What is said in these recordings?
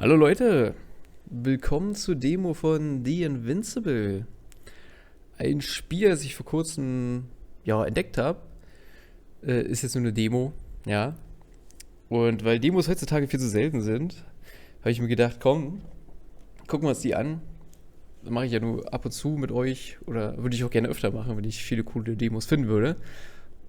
Hallo Leute, willkommen zur Demo von The Invincible. Ein Spiel, das ich vor kurzem entdeckt habe, ist jetzt nur eine Demo, ja. Und weil Demos heutzutage viel zu selten sind, habe ich mir gedacht, komm, gucken wir uns die an. Das mache ich ja nur ab und zu mit euch oder würde ich auch gerne öfter machen, wenn ich viele coole Demos finden würde.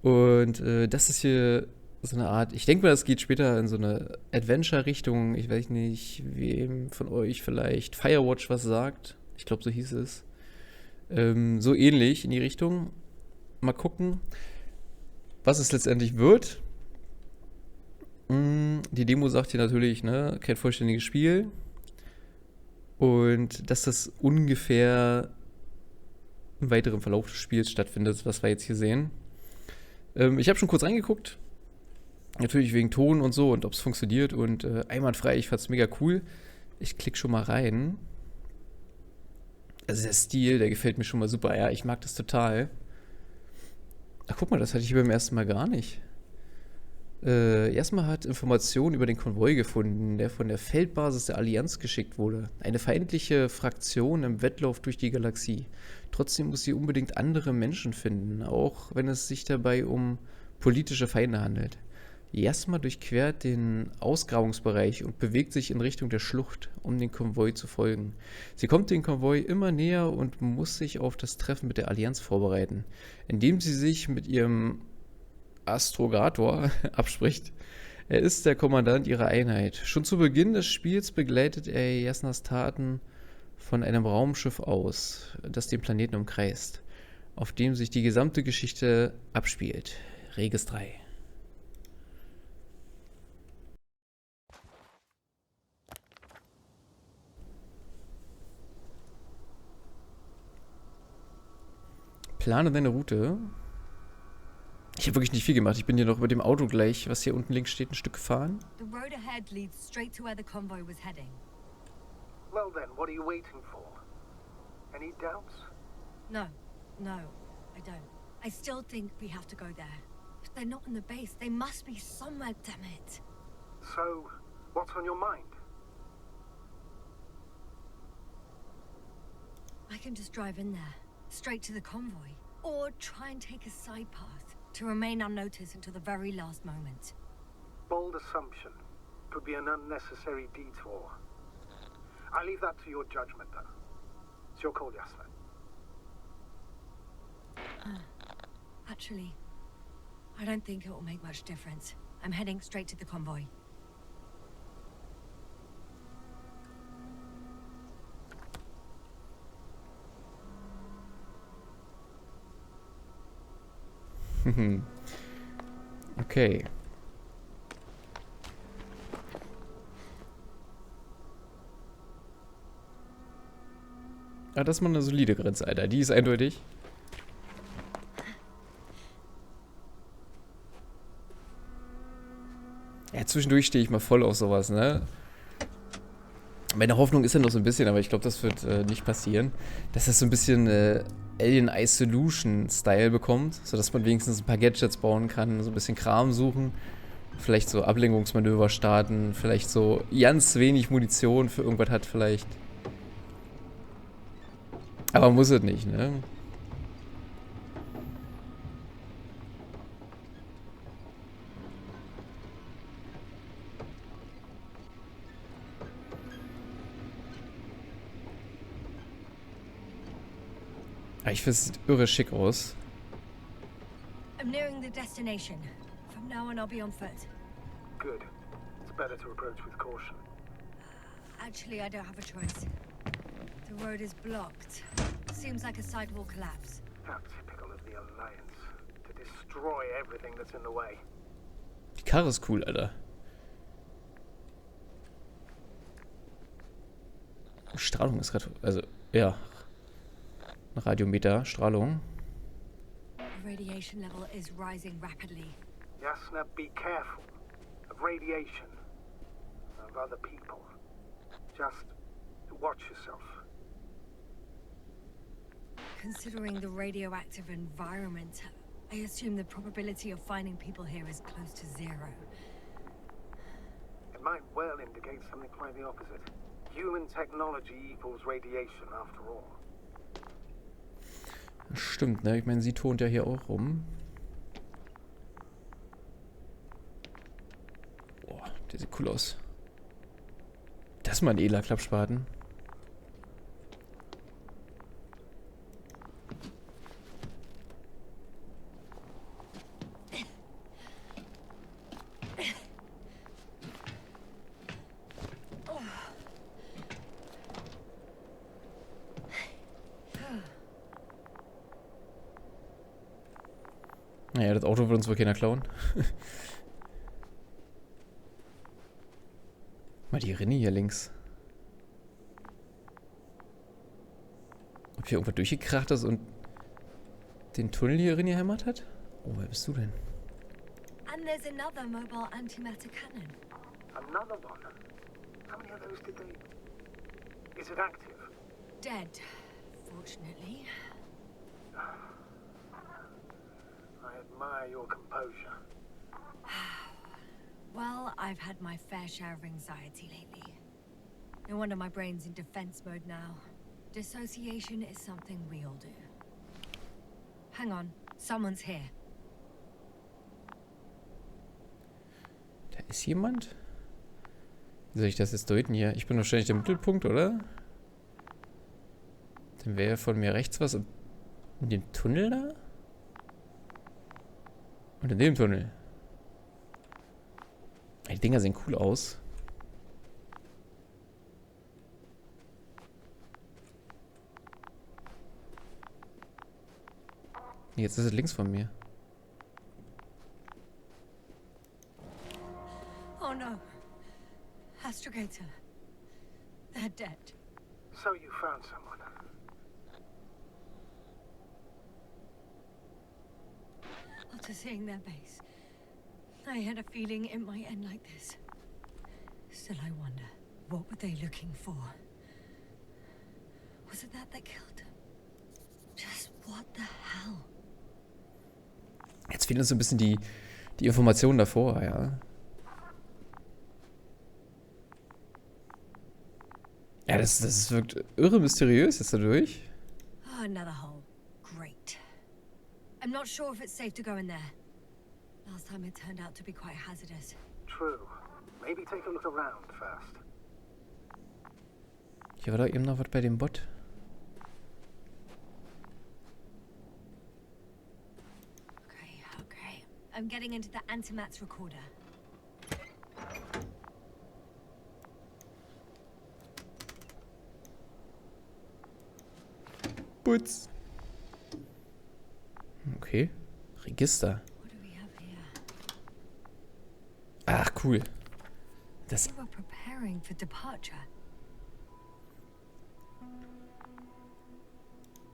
Und das ist hier so eine Art, ich denke mal, das geht später in so eine Adventure-Richtung. Ich weiß nicht, wem von euch vielleicht Firewatch was sagt. Ich glaube, so hieß es. So ähnlich in die Richtung. Mal gucken, was es letztendlich wird. Die Demo sagt hier natürlich, ne, kein vollständiges Spiel. Und dass das ungefähr im weiteren Verlauf des Spiels stattfindet, was wir jetzt hier sehen. Ich habe schon kurz reingeguckt. Natürlich wegen Ton und so und ob es funktioniert und einwandfrei. Ich fand's mega cool. Ich klicke schon mal rein. Also der Stil, der gefällt mir schon mal super. Ja, ich mag das total. Ach, guck mal, das hatte ich beim ersten Mal gar nicht. Erstmal hat Informationen über den Konvoi gefunden, der von der Feldbasis der Allianz geschickt wurde. Eine feindliche Fraktion im Wettlauf durch die Galaxie. Trotzdem muss sie unbedingt andere Menschen finden, auch wenn es sich dabei um politische Feinde handelt. Jasma durchquert den Ausgrabungsbereich und bewegt sich in Richtung der Schlucht, um dem Konvoi zu folgen. Sie kommt dem Konvoi immer näher und muss sich auf das Treffen mit der Allianz vorbereiten, indem sie sich mit ihrem Astrogator abspricht. Er ist der Kommandant ihrer Einheit. Schon zu Beginn des Spiels begleitet er Jasnas Taten von einem Raumschiff aus, das den Planeten umkreist, auf dem sich die gesamte Geschichte abspielt. Regis 3. Plane deine Route. Ich habe wirklich nicht viel gemacht. Ich bin hier noch mit dem Auto gleich, was hier unten links steht, ein Stück gefahren. The road ahead leads straight to where the convoy was heading. Well then, what are you waiting for? Any doubts? No, I don't. I still think we have to go there. If they're not in the base, they must be somewhere, damn it. So, what's on your mind? I can just drive in there, straight to the convoy. Or try and take a side path to remain unnoticed until the very last moment. Bold assumption. Could be an unnecessary detour. I leave that to your judgment, though. It's your call, Jasna. Actually, I don't think it will make much difference. I'm heading straight to the convoy. Okay. Ah, das ist mal eine solide Grenze, Alter. Die ist eindeutig. Ja, zwischendurch stehe ich mal voll auf sowas, ne? Meine Hoffnung ist ja noch so ein bisschen, aber ich glaube, das wird nicht passieren, dass das so ein bisschen Alien Isolation Style bekommt, sodass man wenigstens ein paar Gadgets bauen kann, so ein bisschen Kram suchen, vielleicht so Ablenkungsmanöver starten, vielleicht so ganz wenig Munition für irgendwas hat vielleicht. Aber muss es nicht, ne? Ich finde, es sieht irre schick aus. I'm nearing the destination. From now on, I'll be on foot. Good. It's better to approach with caution. Actually, I don't have a choice. The road is blocked. Seems like a site will collapse. How typical of the Alliance. To destroy everything that's in the way. Die Karre ist cool, Alter. Strahlung ist gerade, also, ja. Ein Radiometer, Strahlung. The radiation level is rising rapidly. Jasna, be careful of radiation, of other people. Just watch yourself. Considering the radioactive environment, I assume the probability of finding people here is close to zero. It might might well indicate something quite the opposite. Human technology equals radiation after all. Stimmt, ne? Ich meine, sie tont ja hier auch rum. Boah, der sieht cool aus. Das ist mal ein edler Klappspaten. Naja, das Auto wird uns wohl keiner klauen. Mal die Rinne hier links. Ob hier irgendwas durchgekracht ist und den Tunnel hier reingehämmert hat? Oh, wer bist du denn? And there's another mobile antimatter cannon. Another one? How many of those did they... Is it active? Dead, fortunately. I admire your composure. Well, I've had my fair share of anxiety lately. No wonder my brain's in defense mode now. Dissociation is something we all do. Hang on, someone's here. Da ist jemand? Wie soll ich das jetzt deuten hier? Ich bin wahrscheinlich der Mittelpunkt, oder? Dann wäre von mir rechts was in dem Tunnel da? Und in dem Tunnel. Die Dinger sehen cool aus. Jetzt ist es links von mir. Oh no. Astrogator. They're dead. So you found someone. After seeing their base, I had a feeling it might end like this. Still, I wonder, what were they looking for? Was it that killed them? Just what the hell? Jetzt fehlen uns so ein bisschen die Informationen davor, ja. Ja, das wirkt irre mysteriös jetzt dadurch. Oh, another hole. Great. I'm not sure if it's safe to go in there. Last time it turned out to be quite hazardous. True. Maybe take a look around first. Hier war doch eben noch was bei dem Bot. Okay. I'm getting into the Antimat's recorder. Putz. Okay. Register. What do we have here? Ach, cool. Das. They were preparing for departure.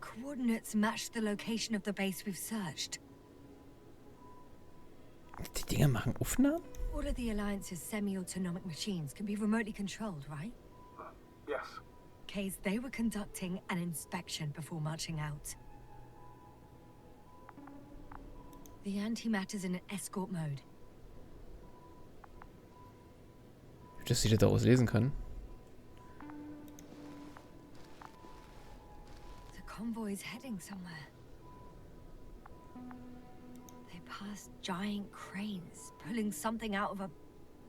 Coordinates match the location of the base we've searched. Die Dinger machen Aufnahmen? All of the Alliance's semi-autonomic machines can be remotely controlled, right? Yes. Case they were conducting an inspection before marching out. The antimatter's in an escort mode. Dass sie das daraus lesen kann. The convoy's heading somewhere. They passed giant cranes, pulling something out of a,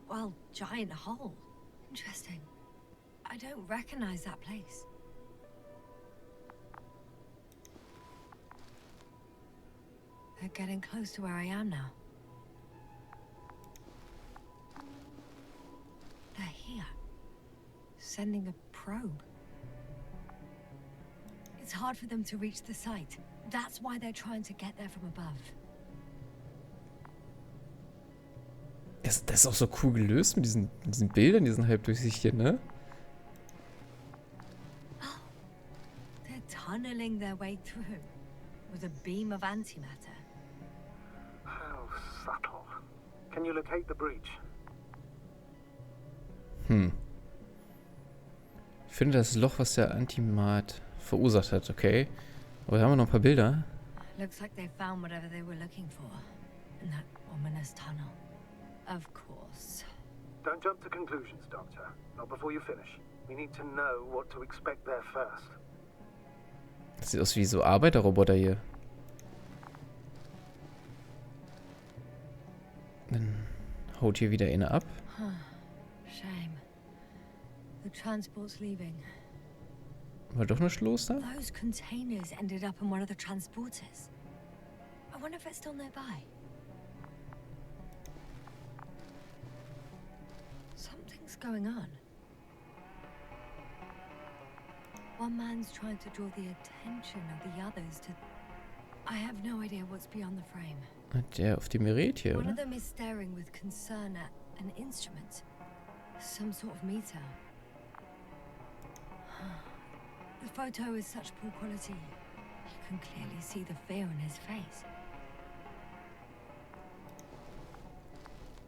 well, giant hole. Interesting. I don't recognize that place. They're getting close to where I am now. They're here. Sending a probe. It's hard for them to reach the site. That's why they're trying to get there from above. Das ist auch so cool gelöst mit diesen Bildern, diesen halbdurchsichtigen, ne? Oh, they're tunneling their way through with a beam of antimatter. How subtle. Can you locate the breach? Ich finde das Loch, was der Antimat verursacht hat, okay. Aber hier haben wir noch ein paar Bilder. Looks like they found whatever they were looking for in that ominous tunnel. Of course. The convoy's heading somewhere. They passed giant cranes, pulling something out of a, well, giant hole. Interesting. I don't recognize that place. Don't jump to conclusions, Doctor. Not before you finish. We need to know what to expect there first. Das sieht aus wie so Arbeiterroboter hier. Dann haut hier wieder eine ab. Shame. The transport's leaving. War doch eine Schloss da? Those containers ended up in one of the transporters. I wonder if it's still nearby. Something's going on. One man's trying to draw the attention of the others to... I have no idea what's beyond the frame. Der auf dem Gerät hier, One oder? of them is staring with concern at an instrument. Some sort of meter. The photo is such poor quality. You can clearly see the fear on his face.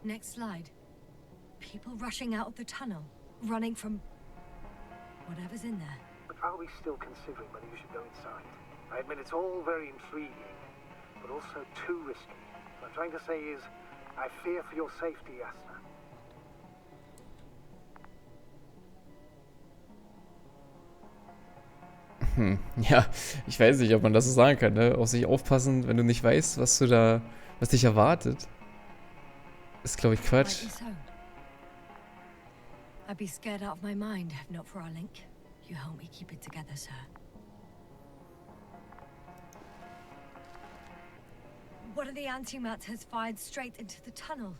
Next slide. People rushing out of the tunnel, running from whatever's in there. But are we still considering whether you should go inside? I admit it's all very intriguing, but also too risky. What I'm trying to say is, I fear for your safety, Yasna. Ja, ich weiß nicht, ob man das so sagen kann, ne? Auf sich aufpassen, wenn du nicht weißt, was dich erwartet. Ist, glaube ich, Quatsch. Rightly so. I'd be scared out of my mind if not for our link. You help me keep it together, sir. One of the antimats has fired straight into the tunnel.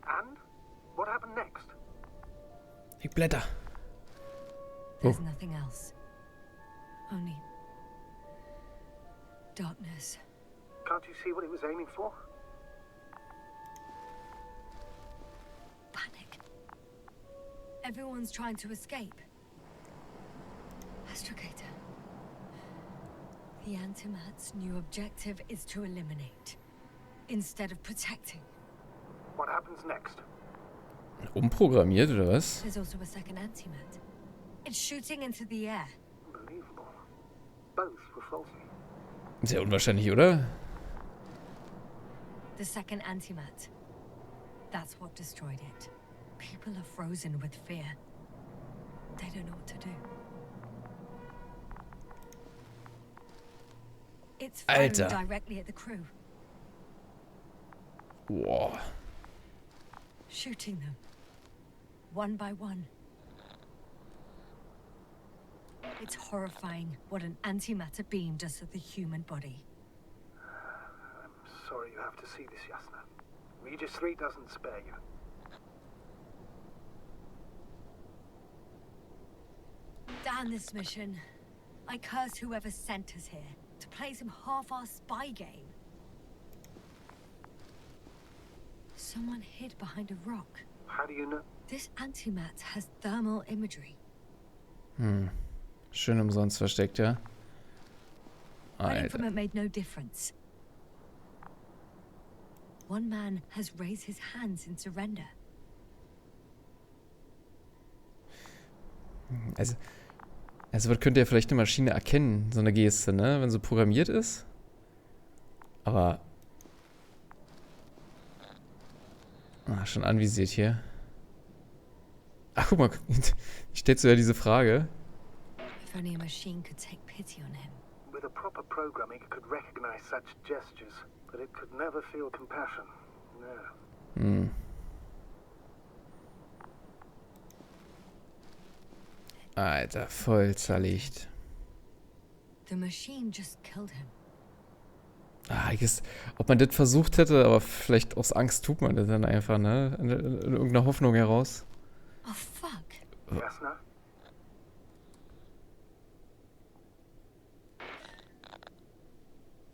And? What happened next? Ich blätter. There's nothing else. Only darkness. Can't you see what it was aiming for? Panic. Everyone's trying to escape. Astrogator. The Antimat's new objective is to eliminate, instead of protecting. What happens next? Umprogrammiert, oder was? There's also a second Antimat. It's shooting into the air. Unbelievable. Both were faulty. Sehr unwahrscheinlich, oder? The second Antimat. That's what destroyed it. People are frozen with fear. They don't know what to do. It's firing Alter. directly at the crew, Boah. shooting them, one by one. It's horrifying what an antimatter beam does to the human body. I'm sorry you have to see this, Yasna. Regis 3 doesn't spare you. Damn this mission. I curse whoever sent us here to play some half-assed spy game. Someone hid behind a rock. How do you know? This antimat has thermal imagery. Schön umsonst versteckt, ja? Running from Alter. it made no difference. One man has raised his hands in surrender. Also was könnte ja vielleicht eine Maschine erkennen, so eine Geste, ne? Wenn sie programmiert ist. Aber... schon anvisiert hier. Ach, guck mal, stellt so ja diese Frage. If only a machine could take pity on him. With a proper programming, it could recognize such gestures, but it could never feel compassion. No. Alter, voll zerlegt. The machine just killed him. Ich guess, ob man das versucht hätte, aber vielleicht aus Angst tut man das dann einfach, ne? In irgendeiner Hoffnung heraus. Oh fuck. Yasna?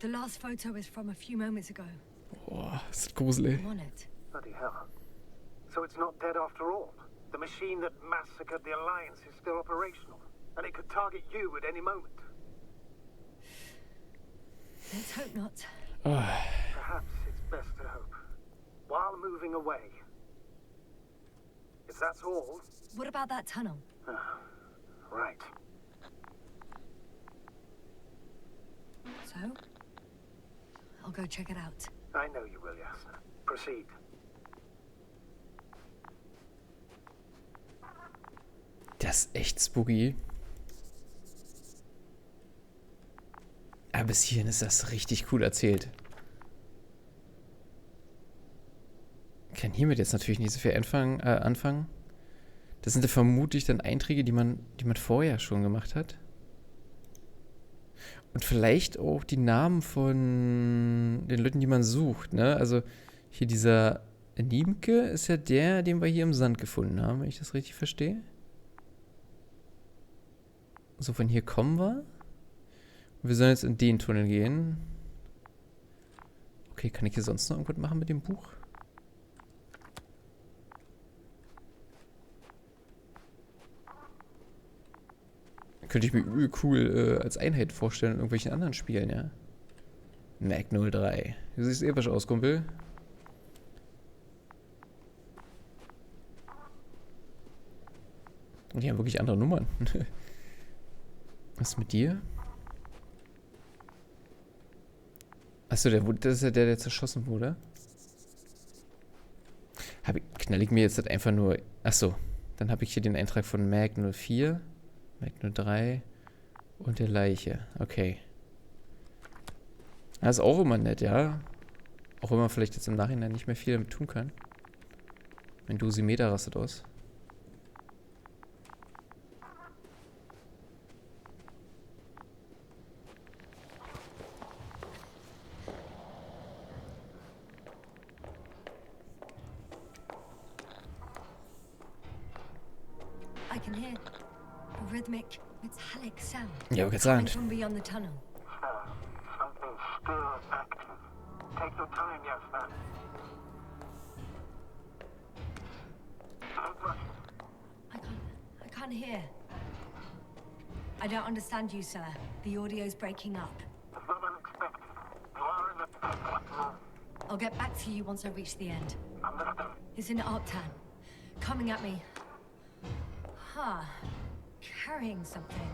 The last photo is from a few moments ago. Boah, ist das gruselig. I'm on it. Bloody hell. So it's not dead after all. The machine that massacred the Alliance is still operational, and it could target you at any moment. Let's hope not. Perhaps it's best to hope. While moving away. If that's all, What about that tunnel? right. So? I'll go check it out. I know you will, Yasna. Proceed. Das ist echt spooky. Aber bis hierhin ist das richtig cool erzählt. Ich kann hiermit jetzt natürlich nicht so viel anfangen. Das sind ja vermutlich dann Einträge, die man vorher schon gemacht hat. Und vielleicht auch die Namen von den Leuten, die man sucht, ne? Also hier dieser Niemke ist ja der, den wir hier im Sand gefunden haben, wenn ich das richtig verstehe. So, von hier kommen wir. Wir sollen jetzt in den Tunnel gehen. Okay, kann ich hier sonst noch irgendwas machen mit dem Buch? Könnte ich mir übel cool als Einheit vorstellen in irgendwelchen anderen Spielen, ja. Mac 03. Du siehst episch aus, Kumpel. Und die haben wirklich andere Nummern. Was ist mit dir? Achso, das ist ja der zerschossen wurde. Knall ich mir jetzt halt einfach nur... Achso, dann habe ich hier den Eintrag von Mac 04, Mac 03 und der Leiche. Okay. Das ist auch immer nett, ja. Auch wenn man vielleicht jetzt im Nachhinein nicht mehr viel damit tun kann. Mein Dosimeter rastet aus. I can hear a rhythmic, metallic sound Ja, aber coming gesagt. from beyond the tunnel. Something still active. Take your time, young man. Don't rush. I can't hear. I don't understand you, sir. The audio's breaking up. It's not unexpected. You are in the perfect room. I'll get back to you once I reach the end. Understood. It's in Arctan. Coming at me. Huh. Carrying something.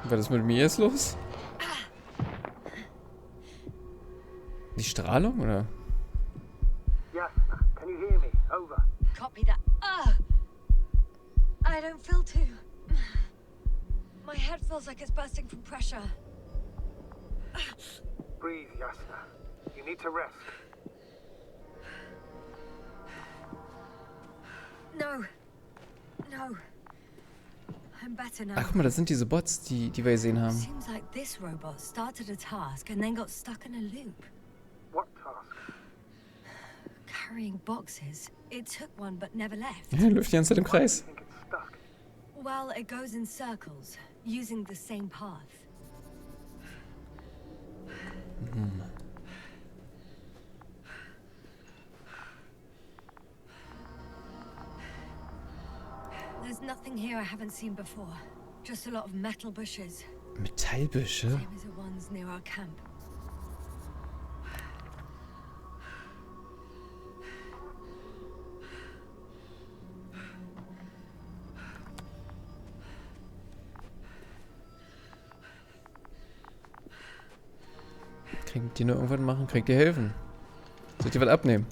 Was ist mit mir jetzt los? Die Strahlung, oder? Yes, can you hear me? Over. Copy that. I don't feel too. My head feels like it's bursting from pressure. Breathe, Yasna. You need to rest. No. No. I'm better now. Ach, guck mal, das sind diese Bots, die wir gesehen haben. Seems like this robot started a task and then got stuck in a loop. What task? Carrying boxes. It took one but never left. Ja, läuft die ganze Zeit im Why do you Kreis. think it's stuck? Well, it goes in circles, using the same path. There's nothing here I haven't seen before. Just a lot of metal bushes, Metallbüsche? same as the ones near our camp. Kriegt die nur irgendwas machen? Kriegt ihr helfen? Sollt ihr was abnehmen?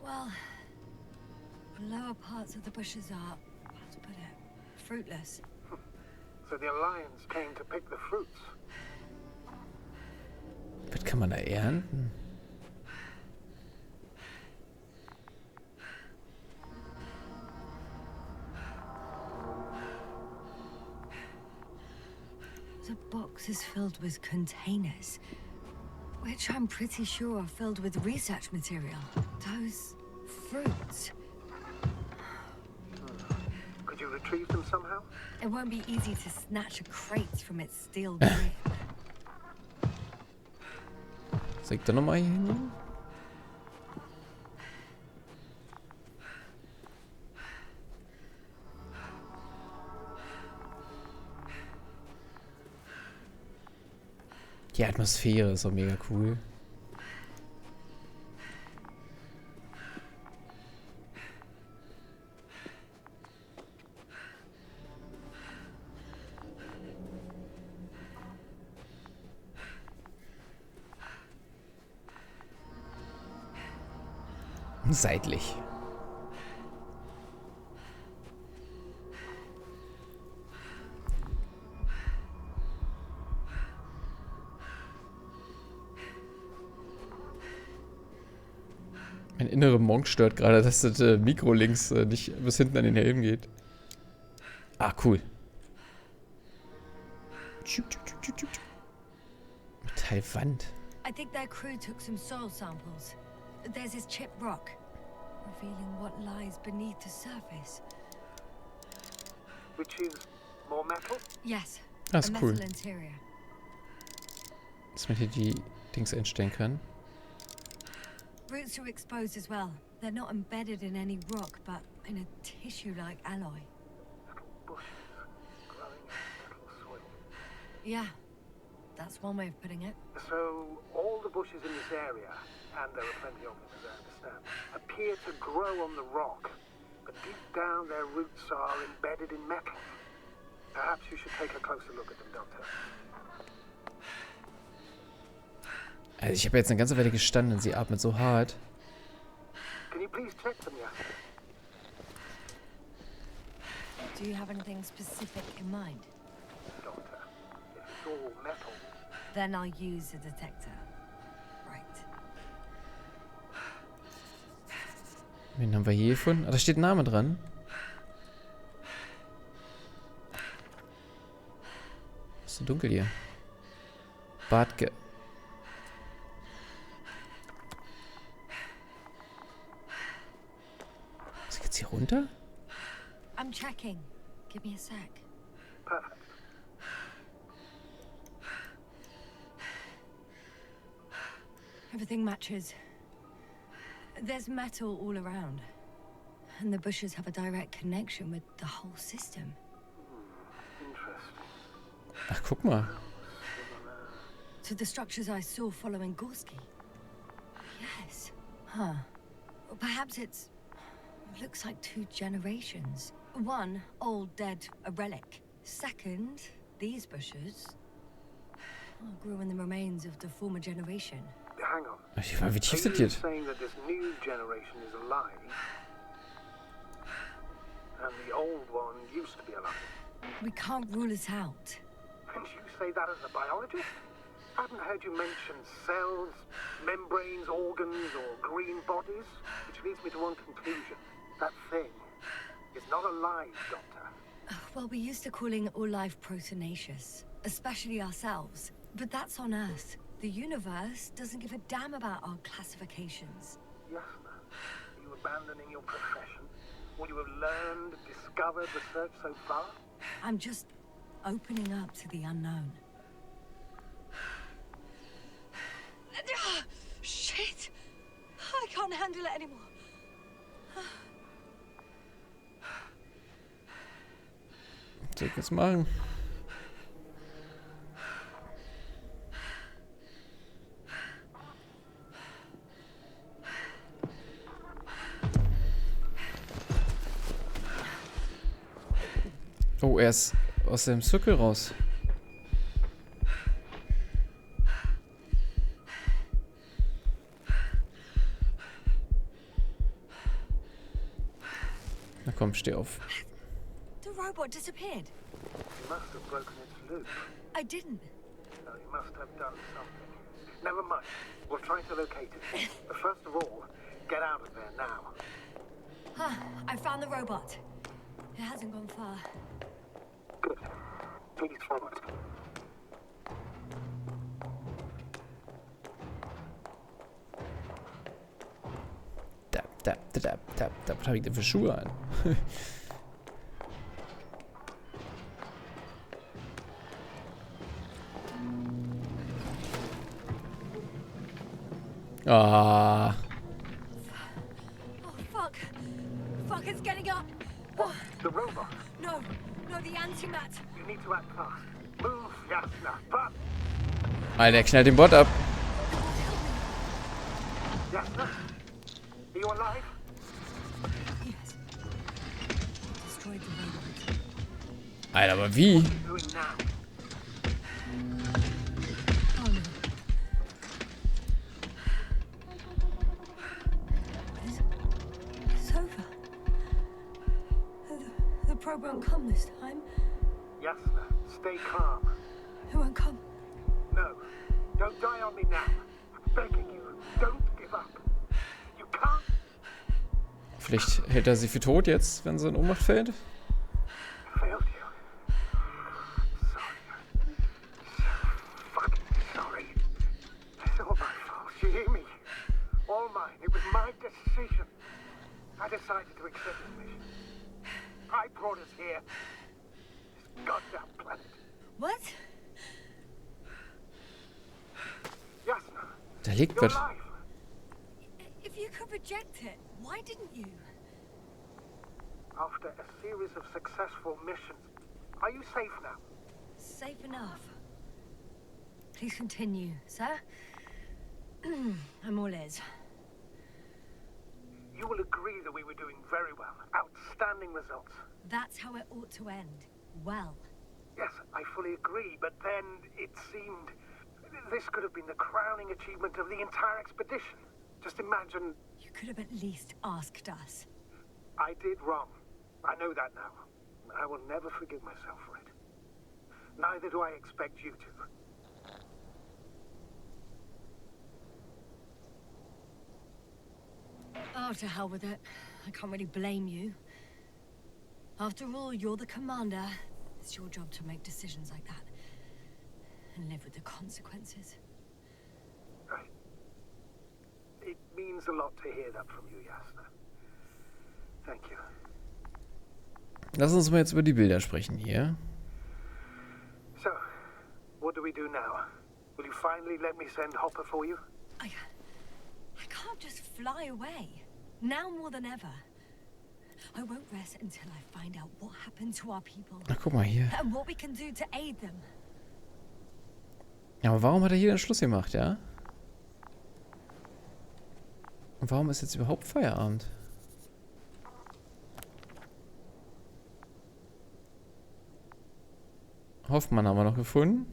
Well, the lower parts of the bushes are, how to put it, fruitless. So the Alliance came to pick the fruits. Was kann man da ernten? The box is filled with containers, which I'm pretty sure are filled with research material. Those fruits. Could you retrieve them somehow? It won't be easy to snatch a crate from its steel grip. Soll ich da nochmal hier hin? Die Atmosphäre ist auch mega cool. Seitlich. Mein innerer Monk stört gerade, dass das Mikro links nicht bis hinten an den Helm geht. Ah, cool. Metallwand. I think their crew took some soil samples. There's this chipped rock, revealing what lies beneath the surface. Which is more metal? Yes, Das a ist cool. metal interior. Dass man hier die Dings einstellen kann. Roots are exposed as well. They're not embedded in any rock, but in a tissue-like alloy. Bushes growing in metal soil. Yeah, that's one way of putting it. So, all the bushes in this area, and there are plenty of them as I understand, appear to grow on the rock, but deep down their roots are embedded in metal. Perhaps you should take a closer look at them, Doctor. Also ich habe jetzt eine ganze Weile gestanden und sie atmet so hart. Can you please check them, Yasna? Do you have anything specific in mind? Doctor, if it's all metal, Then I'll use a detector. Right. Wen haben wir hier gefunden? Ah, da steht ein Name dran. Ist so dunkel hier. Bartke. Was geht's hier runter? I'm checking. Give me a sec. perfect. Everything matches. There's metal all around. And the bushes have a direct connection with the whole system. Interesting. Ach, guck mal. To the structures I saw following Gorski. Yes. Huh. Well, perhaps it's... looks like two generations. One, old, dead, a relic. Second, these bushes... grew in the remains of the former generation. Hang on. Wie Are tief you sind die? saying that this new generation is alive, and the old one used to be alive? We can't rule it out. And you say that as a biologist? I haven't heard you mention cells, membranes, organs, or green bodies, which leads me to one conclusion. That thing is not alive, Doctor. Well, we used to calling all life proteinaceous, especially ourselves. But that's on Earth. The universe doesn't give a damn about our classifications. Yasna, are you abandoning your profession? What you have learned, discovered, researched so far? I'm just opening up to the unknown. Shit! I can't handle it anymore. Was soll ich jetzt machen? Oh, er ist aus dem Zirkel raus. Na komm, steh auf. The robot disappeared. You must have broken its loop. I didn't. No, you must have done something. Never mind. We'll try to locate it. But first of all, get out of there now. I found the robot. It hasn't gone far. Good. Please forward. Was habe ich denn für Schuhe an? Ah. Oh, fuck. Fuck, it's getting up. What? The robot? No, the antimat. You need to act fast. Move, Yasna. Fast! Alter, er knallt den Bot ab. Yasna? Are you alive? Yes. Destroyed the robot. Alter, aber wie? What are you doing now? Oh no. Rob won't come this time. Yasna, stay calm. He won't come. No, don't die on me now. I'm begging you, don't give up. You can't. Vielleicht hält er sie für tot jetzt, wenn sie in Ohnmacht fällt. Failed you. Sorry. So fucking sorry. It's all my fault. You hear me? All mine. It was my decision. I decided to accept this mission. I brought us here. This goddamn planet. What? Yasna, Da liegt you're was. alive. If you could reject it, why didn't you? After a series of successful missions, are you safe now? Safe enough. Please continue, sir. I'm all ears. You will agree that we were doing very well. Outstanding results. That's how it ought to end. Well. Yes, I fully agree, but then it seemed this could have been the crowning achievement of the entire expedition. Just imagine. You could have at least asked us. I did wrong. I know that now. I will never forgive myself for it. Neither do I expect you to. Oh, to hell with it. I can't really blame you. After all, you're the commander. It's your job to make decisions like that. And live with the consequences. Right. It means a lot to hear that from you, Yasna. Thank you. Lass uns mal jetzt über die Bilder sprechen hier. So, what do we do now? Will you finally let me send Hopper for you? I can't just fly away. Now more than ever. I won't rest until I find out what happened to our people. Ach, guck mal hier. And what we can do to aid them. Ja, aber warum hat er hier den Schluss gemacht, ja? Und warum ist jetzt überhaupt Feierabend? Hoffmann haben wir noch gefunden.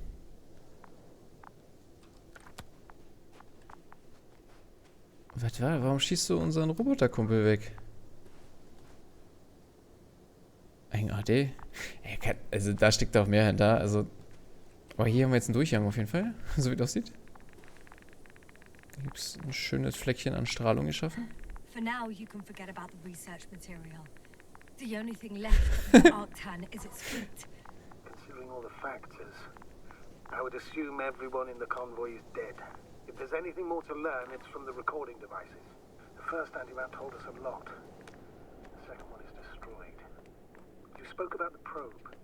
Was war? Warum schießt du unseren Roboterkumpel weg? Ein AD? Also da steckt auch mehr hinter. Also, aber hier haben wir jetzt einen Durchgang auf jeden Fall, so wie das aussieht. Da gibt es ein schönes Fleckchen an Strahlung geschaffen. For now, you can forget about the research material. The only thing left of the Arctan is its fleet. Considering all the factors, I would assume everyone in the convoy is dead. If there's anything more to learn, it's from the recording devices. The first anti-map told us a lot. The second one is destroyed. You spoke about the probe.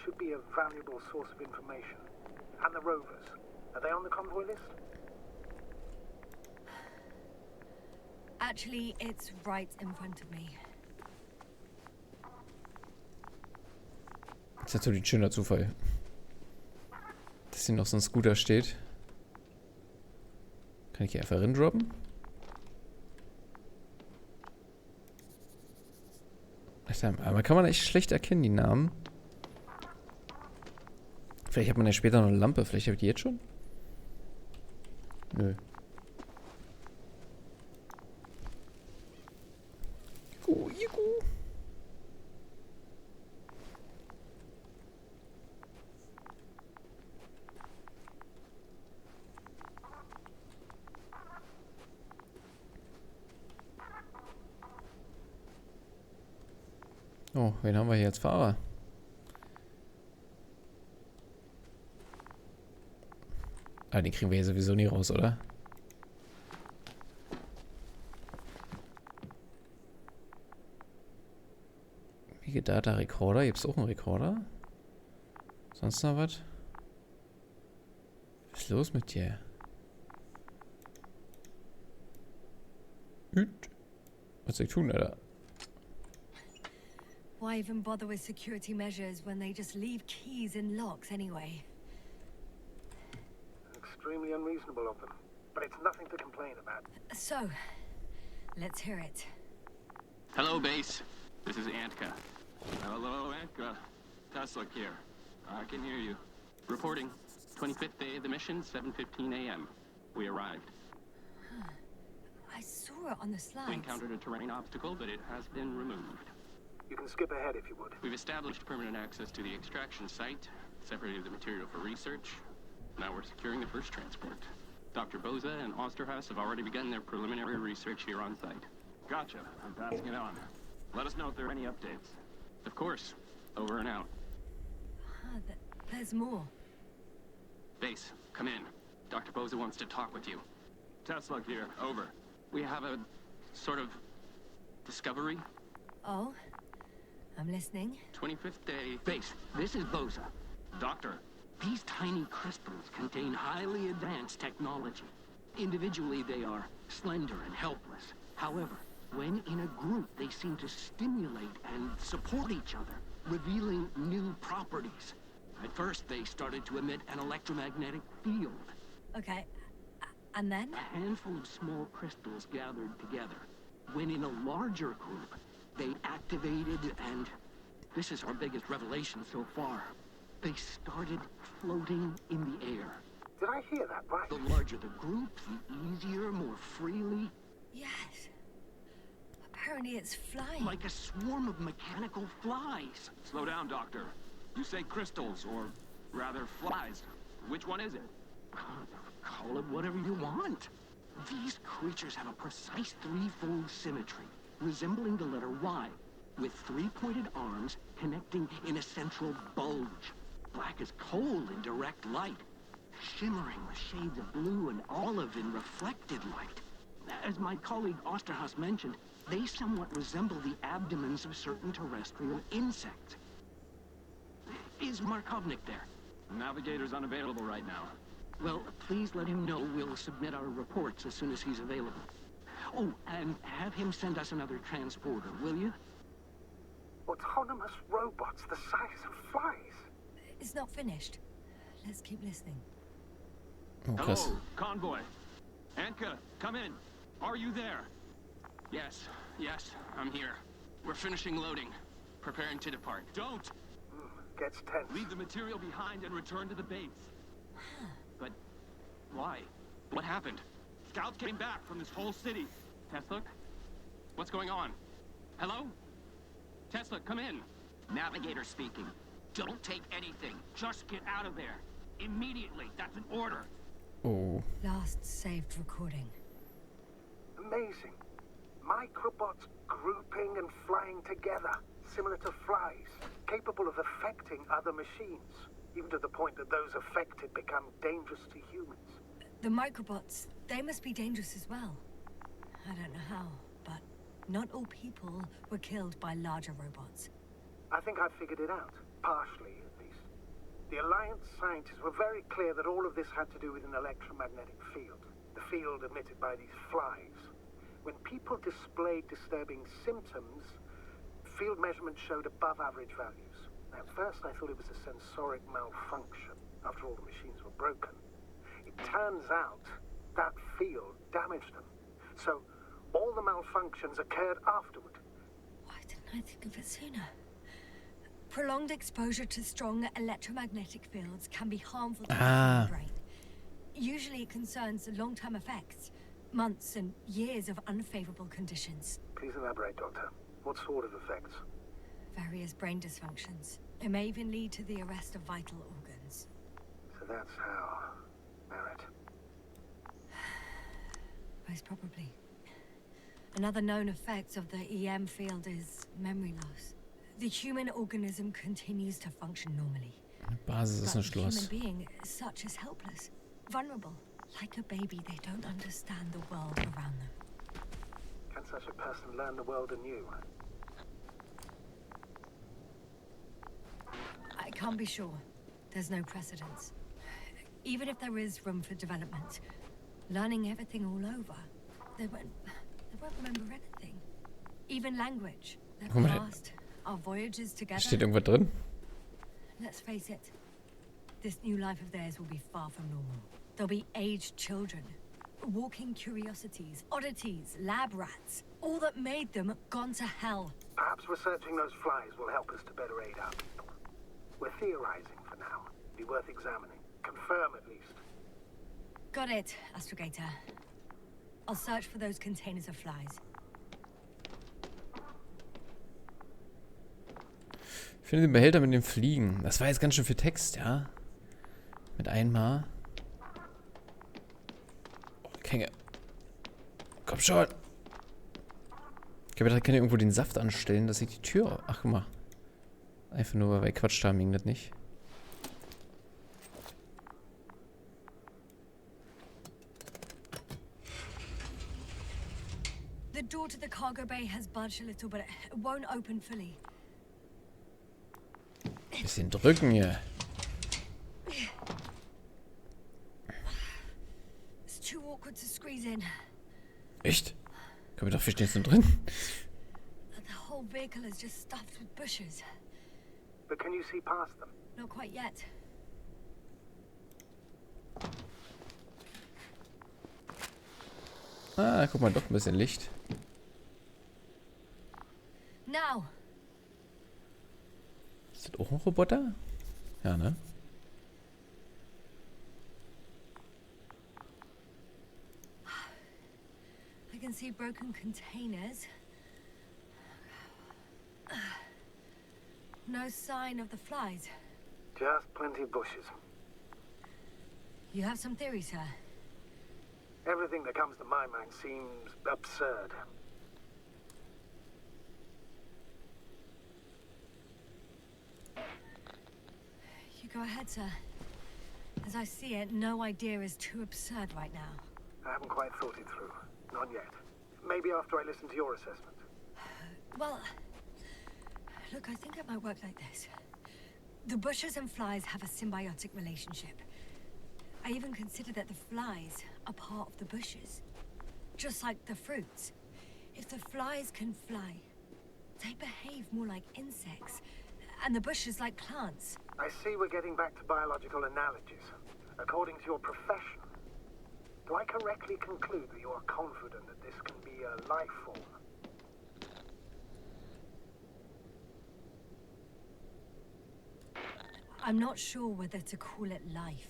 Should be a valuable source of information. And the rovers. Are they on the convoy list? Actually, it's right in front of me. Das ist natürlich ein schöner Zufall. Dass hier noch so ein Scooter steht. Kann ich hier einfach droppen? Aber kann man echt schlecht erkennen, die Namen. Vielleicht hat man ja später noch eine Lampe. Vielleicht habe ich die jetzt schon? Nö. Juhu. Oh, wen haben wir hier als Fahrer? Ah, den kriegen wir hier sowieso nie raus, oder? Data Recorder. Gibt es auch einen Recorder? Sonst noch was? Was ist los mit dir? Was soll ich tun, Alter? Why even bother with security measures when they just leave keys in locks anyway? Extremely unreasonable of them. But it's nothing to complain about. So, let's hear it. Hello, base. This is Antka. Hello, Antka. Tesla here. I can hear you. Reporting. 25th day of the mission, 7:15 a.m. We arrived. I saw it on the We slides. encountered a terrain obstacle, but it has been removed. You can skip ahead if you would. We've established permanent access to the extraction site, separated the material for research. Now we're securing the first transport. Dr. Boza and Osterhaus have already begun their preliminary research here on site. Gotcha. I'm passing it on. Let us know if there are any updates. Of course. Over and out. There's more. Base, come in. Dr. Boza wants to talk with you. Tesla here. Over. We have a sort of discovery. Oh? I'm listening. 25th day. Base, this is Boza. Doctor. These tiny crystals contain highly advanced technology. Individually, they are slender and helpless. However, when in a group, they seem to stimulate and support each other, revealing new properties. At first, they started to emit an electromagnetic field. Okay. And then? A handful of small crystals gathered together. When in a larger group, they activated and... this is our biggest revelation so far. They started floating in the air. Did I hear that right? The larger the group, the easier, more freely. Yes. Apparently it's flying. Like a swarm of mechanical flies. Slow down, Doctor. You say crystals, or rather flies. Which one is it? Call it whatever you want. These creatures have a precise threefold symmetry, resembling the letter Y, with three-pointed arms connecting in a central bulge. Black as coal in direct light, shimmering with shades of blue and olive in reflected light. As my colleague Osterhaus mentioned, they somewhat resemble the abdomens of certain terrestrial insects. Is Markovnik there? Navigator's unavailable right now. Well, please let him know we'll submit our reports as soon as he's available. Oh, and have him send us another transporter, will you? Autonomous robots the size of flies. It's not finished. Let's keep listening. Oh, krass. Hello, convoy. Anka, come in. Are you there? Yes, I'm here. We're finishing loading. Preparing to depart. Don't! Gets tense. Leave the material behind and return to the base. But why? What happened? Scouts came back from this whole city. Tesla? What's going on? Hello? Tesla, come in. Navigator speaking. Don't take anything. Just get out of there. Immediately. That's an order. Oh. Last saved recording. Amazing. Microbots grouping and flying together, similar to flies, capable of affecting other machines, even to the point that those affected become dangerous to humans. The microbots, they must be dangerous as well. I don't know how, but not all people were killed by larger robots. I think I've figured it out, partially at least. The Alliance scientists were very clear that all of this had to do with an electromagnetic field, the field emitted by these flies. When people displayed disturbing symptoms, field measurements showed above average values. At first I thought it was a sensoric malfunction, after all the machines were broken. It turns out that field damaged them. So all the malfunctions occurred afterward. Why didn't I think of it sooner? Prolonged exposure to strong electromagnetic fields can be harmful to the human brain. Usually it concerns long-term effects, months and years of unfavorable conditions. Please elaborate, Doctor. What sort of effects? Various brain dysfunctions. It may even lead to the arrest of vital organs. So that's how... Barrett. Most probably. Another known effect of the EM field is memory loss. The human organism continues to function normally. Basis ist ein But the human Schloss. being such as helpless, vulnerable. Like a baby, they don't understand the world around them. Can such a person learn the world anew? I can't be sure. There's no precedence. Even if there is room for development, learning everything all over, they won't remember anything. Even language, their Guck mal, past, our voyages together. Steht irgendwas drin? Let's face it, this new life of theirs will be far from normal. They'll be aged children, walking curiosities, oddities, lab rats, all that made them gone to hell. Perhaps researching those flies will help us to better aid our people. We're theorizing for now. Be worth examining. Confirm at least. Got it, Astrogator. I'll search for those containers of flies. Finde den Behälter mit dem Fliegen. Das war jetzt ganz schön viel Text, ja? Mit einmal. Oh, Känge. Komm schon. Ich glaube, da kann ich irgendwo den Saft anstellen, dass ich die Tür... Ach, guck mal. Einfach nur, weil wir Quatsch haben, ging das nicht. The door to the cargo bay has budged a little, but it won't open fully. Bisschen drücken hier. It's too awkward to squeeze in. Echt? Können wir doch, wie steht's denn drin? The whole vehicle is just stuffed with bushes. But can you see past them? Not quite yet. Ah, guck mal, doch ein bisschen Licht. Now. Ist das auch ein Roboter? Ja, ne? I can see broken containers. No sign of the flies. Just plenty of bushes. You have some theories, sir? Everything that comes to my mind seems absurd. You go ahead, sir. As I see it, no idea is too absurd right now. I haven't quite thought it through. Not yet. Maybe after I listen to your assessment. Well, look, I think it might work like this. The bushes and flies have a symbiotic relationship. I even consider that the flies are part of the bushes. Just like the fruits. If the flies can fly, they behave more like insects, and the bushes like plants. I see we're getting back to biological analogies. According to your profession, do I correctly conclude that you are confident that this can be a life form? I'm not sure whether to call it life.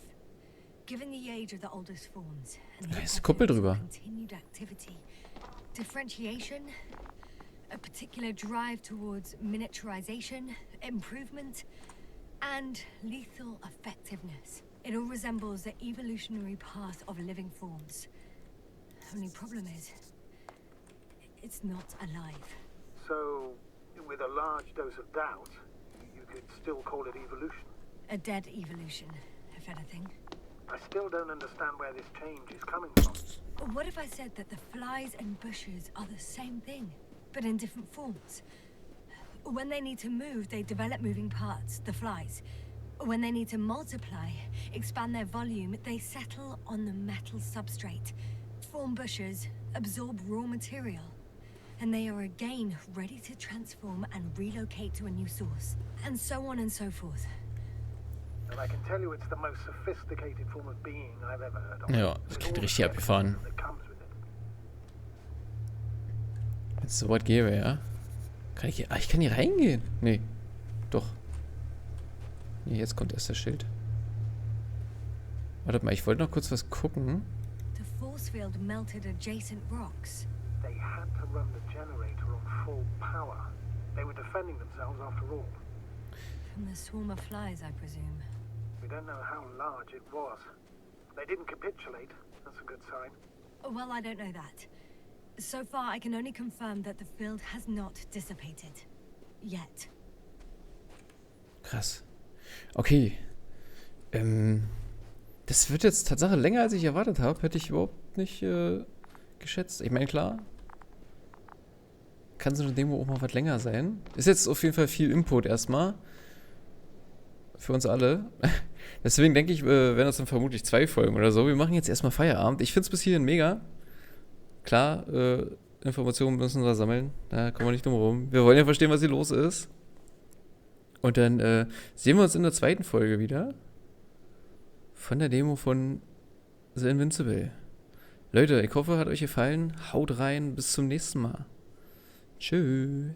Given the age of the oldest forms and Da the ist eine Kuppel evidence of drüber. continued activity, differentiation, a particular drive towards miniaturization, improvement, and lethal effectiveness. It all resembles the evolutionary path of living forms. Only problem is, it's not alive. So, with a large dose of doubt, you could still call it evolution. A dead evolution, if anything. I still don't understand where this change is coming from. What if I said that the flies and bushes are the same thing, but in different forms? When they need to move, they develop moving parts, the flies. When they need to multiply, expand their volume, they settle on the metal substrate, form bushes, absorb raw material. And they are again ready to transform and relocate to a new source. And so on and so forth. And I can tell you it's the most sophisticated form of being I've ever heard of. Ja, das With klingt all richtig the abgefahren. that comes with it. Wenn es so weit gäbe, ja. Kann ich hier... Ah, ich kann hier reingehen. Nee. Doch. Nee, jetzt kommt erst das Schild. Warte mal, ich wollte noch kurz was gucken. The force field melted adjacent rocks. They had to run the generator on full power. They were defending themselves after all. From the swarm of flies, I presume. We don't know how large it was. They didn't capitulate. That's a good sign. Well, I don't know that. So far, I can only confirm that the field has not dissipated. Yet. Krass. Okay. Das wird jetzt Tatsache länger, als ich erwartet habe. Hätte ich überhaupt nicht geschätzt. Ich meine, klar. Kann so eine Demo auch mal was länger sein. Ist jetzt auf jeden Fall viel Input erstmal. Für uns alle. Deswegen denke ich, werden das dann vermutlich 2 Folgen oder so. Wir machen jetzt erstmal Feierabend. Ich finde es bis hierhin mega. Klar, Informationen müssen wir sammeln. Da kommen wir nicht drum herum. Wir wollen ja verstehen, was hier los ist. Und dann sehen wir uns in der 2. Folge wieder. Von der Demo von The Invincible. Leute, ich hoffe, hat euch gefallen. Haut rein. Bis zum nächsten Mal. Tschüss.